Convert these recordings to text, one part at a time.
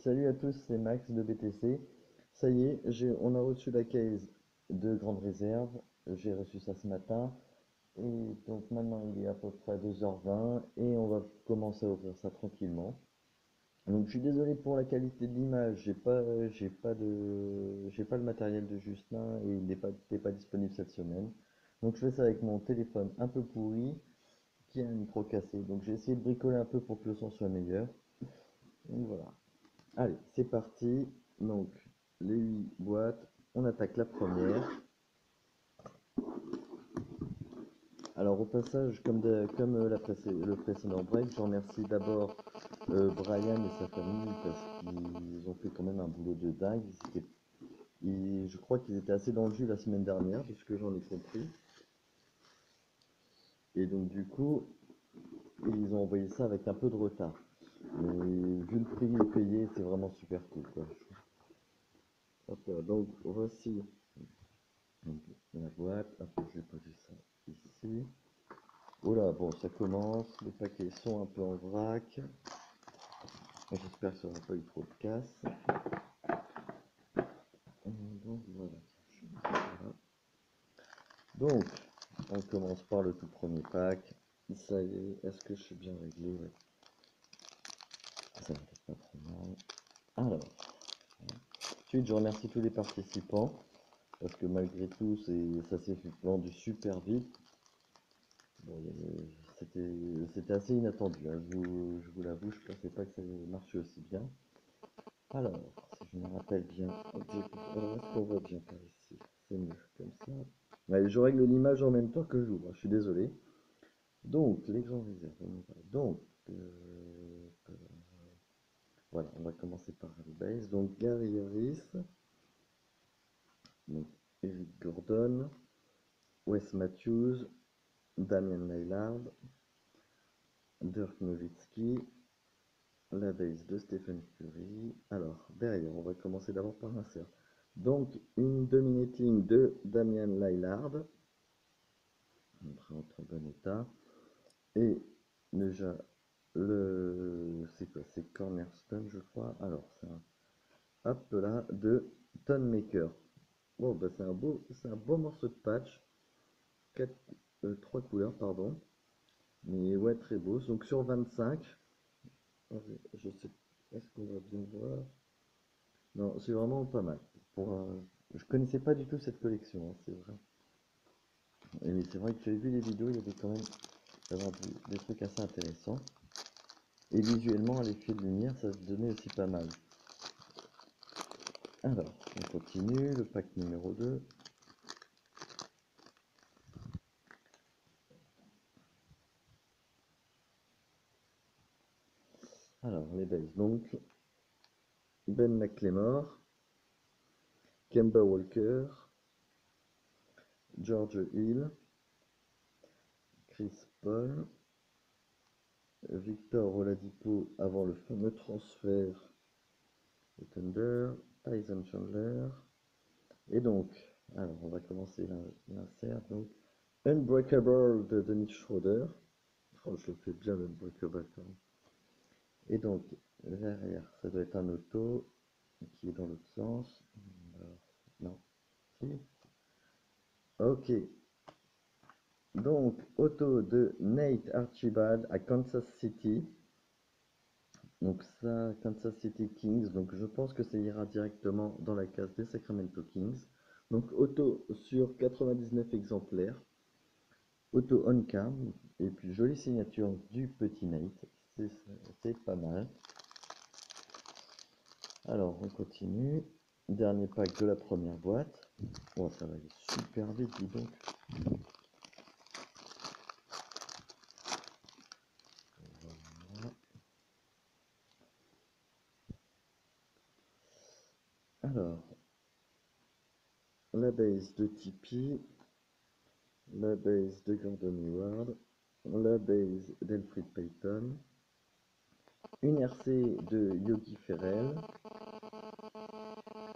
Salut à tous, c'est Max de BTC. Ça y est, on a reçu la case de grande réserve. J'ai reçu ça ce matin. Et donc maintenant il est à peu près 2h20 et on va commencer à ouvrir ça tranquillement. Donc je suis désolé pour la qualité de l'image, j'ai pas le matériel de Justin et il n'est pas disponible cette semaine. Donc je fais ça avec mon téléphone un peu pourri qui a un micro cassé. Donc j'ai essayé de bricoler un peu pour que le son soit meilleur. Donc voilà. Allez, c'est parti. Donc, les 8 boîtes. On attaque la première. Alors, au passage, comme le précédent break, je remercie d'abord Brian et sa famille parce qu'ils ont fait quand même un boulot de dingue. Je crois qu'ils étaient assez dans le jus la semaine dernière, de ce que j'en ai compris. Et donc, du coup, ils ont envoyé ça avec un peu de retard. Mais vu le prix payé, c'est vraiment super cool, quoi. Hop là, donc, voici. Donc, la boîte, hop, je vais poser ça ici. Oula, bon, ça commence. Les paquets sont un peu en vrac. J'espère que ça n'aura pas eu trop de casse. Donc, voilà. Voilà. Donc, on commence par le tout premier pack. Ça y est, est-ce que je suis bien réglé? Ouais. Ça va être pas trop mal. Alors, ensuite, je remercie tous les participants. Parce que malgré tout, ça s'est vendu super vite. Bon, c'était assez inattendu, hein, je vous l'avoue, je pensais pas que ça marchait aussi bien. Alors, si je me rappelle bien, alors est-ce qu'on voit bien par ici? C'est mieux comme ça. Allez, je règle l'image en même temps que j'ouvre, je suis désolé. Donc, les grands réserves, on y va. Donc, euh, voilà, on va commencer par le base. Donc, Gary Harris, donc Eric Gordon, Wes Matthews, Damian Lillard, Dirk Nowitzki, la base de Stephen Curry. Alors, derrière, on va commencer d'abord par l'insert. Donc, une dominating de Damian Lillard, en très bon état. Et déjà, c'est quoi? C'est Cornerstone, je crois. Alors, c'est un hop là de Tonmaker. Bon, bah, c'est un beau morceau de patch. Trois couleurs, pardon. Mais ouais, très beau. Donc, sur 25, je sais, est-ce qu'on va bien voir? Non, c'est vraiment pas mal. Je connaissais pas du tout cette collection, hein, c'est vrai. Et c'est vrai que j'avais vu les vidéos, il y avait quand même des trucs assez intéressants. Et visuellement, à l'effet de lumière, ça se donnait aussi pas mal. Alors, on continue, le pack numéro 2. Alors, les bases. Donc, Ben McLemore, Kemba Walker, George Hill, Chris Paul, Victor Oladipo avant le fameux transfert au Thunder, Tyson Chandler. Et donc, alors on va commencer l'insert. Donc, Unbreakable de Dennis Schroeder. Oh, je le fais bien l'Unbreakable quand même. Et donc, derrière, ça doit être un auto qui est dans l'autre sens. Alors, non, si. Ok. Donc, auto de Nate Archibald à Kansas City. Donc ça, Kansas City Kings. Donc je pense que ça ira directement dans la case des Sacramento Kings. Donc auto sur 99 exemplaires. Auto on cam. Et puis jolie signature du petit Nate. C'est pas mal. Alors on continue. Dernier pack de la première boîte. Oh, ça va aller super vite, dis donc. Voilà. Alors, la base de Tipeee, la base de Gordon Hayward, la base d'Elfrid Payton, une RC de Yogi Ferrell,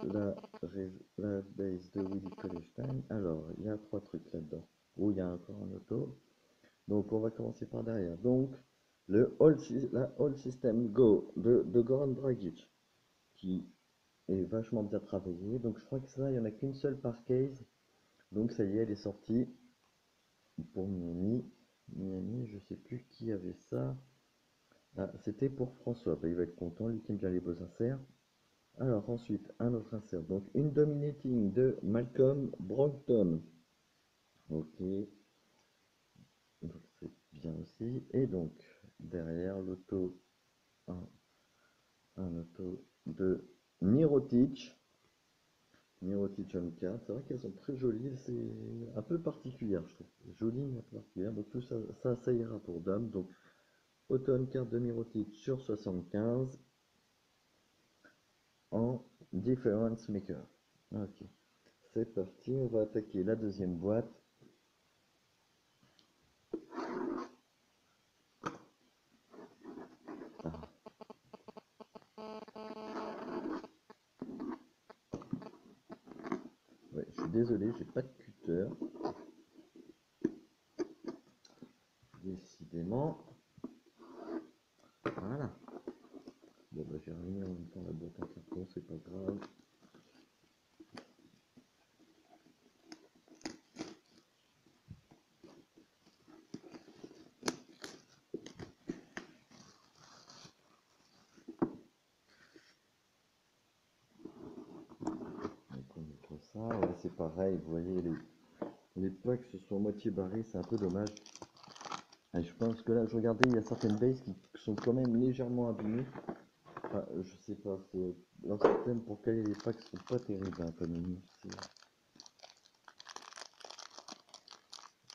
la, la base de Willie Colestein. Alors, il y a trois trucs là-dedans. Oh, il y a encore un auto. Donc, on va commencer par derrière. Donc, la All System Go de Goran Dragic. qui est vachement bien travaillé. Donc je crois que ça, il n'y en a qu'une seule par case. Donc ça y est, elle est sortie pour Miami. Miami, je sais plus qui avait ça. Ah, c'était pour François. Bah, il va être content, lui qui aime bien les beaux inserts. Alors ensuite, un autre insert. Donc une Dominating de Malcolm Brogdon. Ok, donc c'est bien aussi. Et donc, derrière l'auto, un auto de Mirotic. Mirotic on card. C'est vrai qu'elles sont très jolies. C'est un peu particulière, je trouve. Jolie, mais un peu particulière. Donc tout ça, ça ira pour Dom. Donc, auto on card de Mirotic sur 75 en Difference Maker. Ok, c'est parti. On va attaquer la deuxième boîte. Ah, ouais, je suis désolé, j'ai pas de cutter. Décidément. Voilà. Bon, bah, j'ai remis en même temps la boîte en carton, c'est pas grave. Donc, on mettra ça. Ouais, c'est pareil, vous voyez, les packs se sont moitié barrés, c'est un peu dommage. Et je pense que là, je regardais, il y a certaines bases qui sont quand même légèrement abîmées. Enfin, je sais pas, c'est leur système pour caler les packs sont pas terribles, hein, comme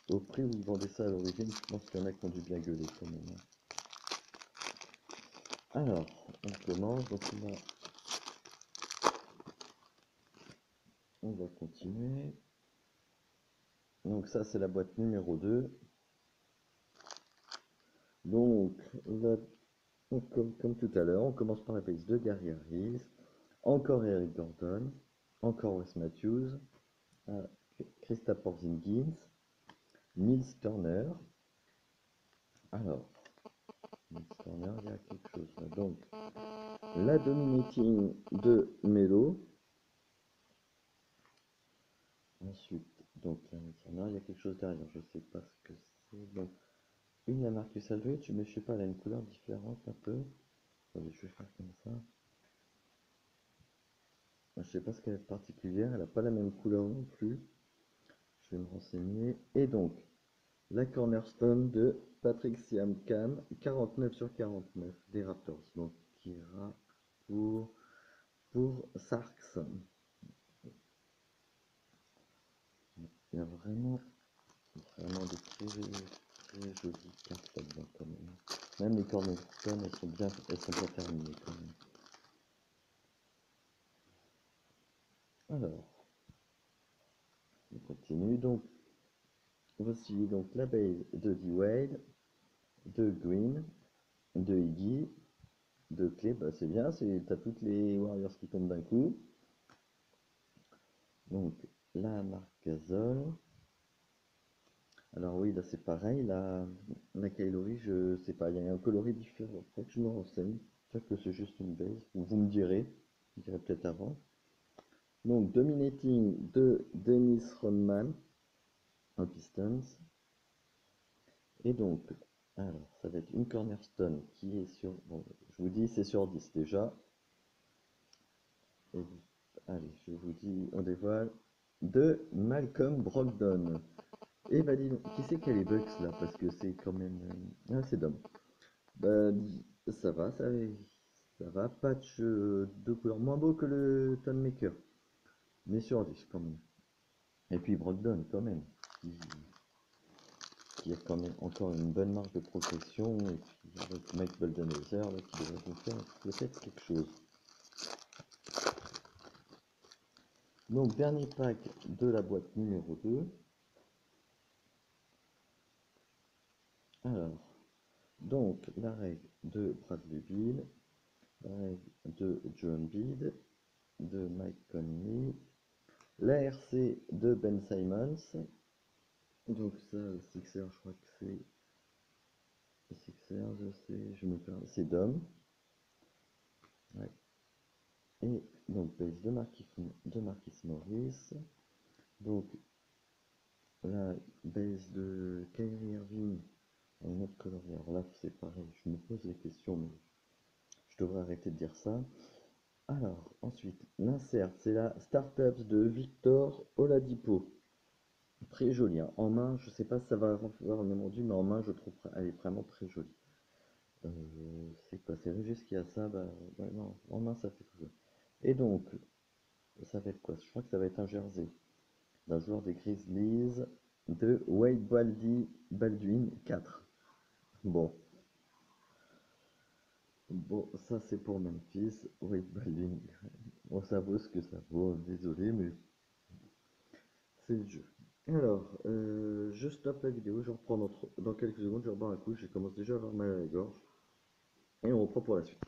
au prix où ils vendaient ça à l'origine, je pense qu'il y en a qui ont dû bien gueuler quand même, hein. Alors, on commence, donc on va continuer. Donc ça, c'est la boîte numéro 2. Donc, là, comme tout à l'heure, on commence par la base de Gary Harris, encore Eric Gordon, encore Wes Matthews, Kristaps Porzingis, Miles Turner. Alors, Miles Turner, il y a quelque chose là. Donc, la dominating de Melo. Ensuite, donc la Miles Turner, il y a quelque chose derrière, je sais pas ce que c'est. Donc, une la Marcus Aldridge, mais je sais pas, elle a une couleur différente un peu. Attendez, je vais faire comme ça. Je sais pas ce qu'elle est particulière, elle n'a pas la même couleur non plus. Je vais me renseigner. Et donc, la cornerstone de Patrick Siakam, 49 sur 49 des Raptors. Donc, qui ira pour Sarks. Il y a vraiment de très jolies cartes là-dedans quand même. Même les cornerstones, elles sont bien terminées quand même. Alors, on continue. Donc, voici donc la base de D-Wade, de Green, de Iggy, de Clay. Bah, c'est bien, t'as toutes les Warriors qui tombent d'un coup. Donc, la marque Gasol. Alors oui, là c'est pareil, la Kylori, je sais pas, il y a un coloris différent. Faut que je me renseigne. Peut-être que c'est juste une base. Ou vous me direz. Je dirai peut-être avant. Donc, Dominating de Dennis Rodman en Pistons. Et donc, alors, ça va être une cornerstone qui est sur. Bon, je vous dis, c'est sur 10 déjà. Et, allez, je vous dis, on dévoile. De Malcolm Brogdon. Et bah dis donc, qui c'est qui a les Bucks là? Parce que c'est quand même. Ah, c'est Dom. Bah, ça va, ça va. Patch de couleur moins beau que le Tonmaker. Mais sur 10 quand même. Et puis Brogdon quand même. Qui a quand même encore une bonne marge de progression. Et puis avec Mike Budenholzer là, qui devrait nous faire peut-être quelque chose. Donc dernier pack de la boîte numéro 2. Alors, donc la règle de Bradley Beal, la règle de John Bede, de Mike Conley, la RC de Ben Simons. Donc ça, le Sixer, je crois que c'est Sixers, je me perds, c'est Dom. Ouais. Et donc base de Marquis Morris. Donc la base de Kyrie Irving, un autre coloris. Alors là c'est pareil, je me pose des questions, mais je devrais arrêter de dire ça. Alors ensuite, l'insert, c'est la Startups de Victor Oladipo. Très jolie, hein. En main, je sais pas si ça va avoir le même rendu, mais en main, je trouve elle est vraiment très jolie. C'est quoi? C'est Régis qui a ça? Bah, ouais, non, en main, ça fait tout joli. Et donc, ça va être quoi? Je crois que ça va être un jersey d'un joueur des Grizzlies de Baldwin 4. Bon, bon, ça c'est pour Memphis. Wade Baldwin. Bon, ça vaut ce que ça vaut. Désolé, mais c'est le jeu. Alors, je stoppe la vidéo, je reprends dans quelques secondes, je rebois un coup, je commence déjà à avoir mal à la gorge, et on reprend pour la suite.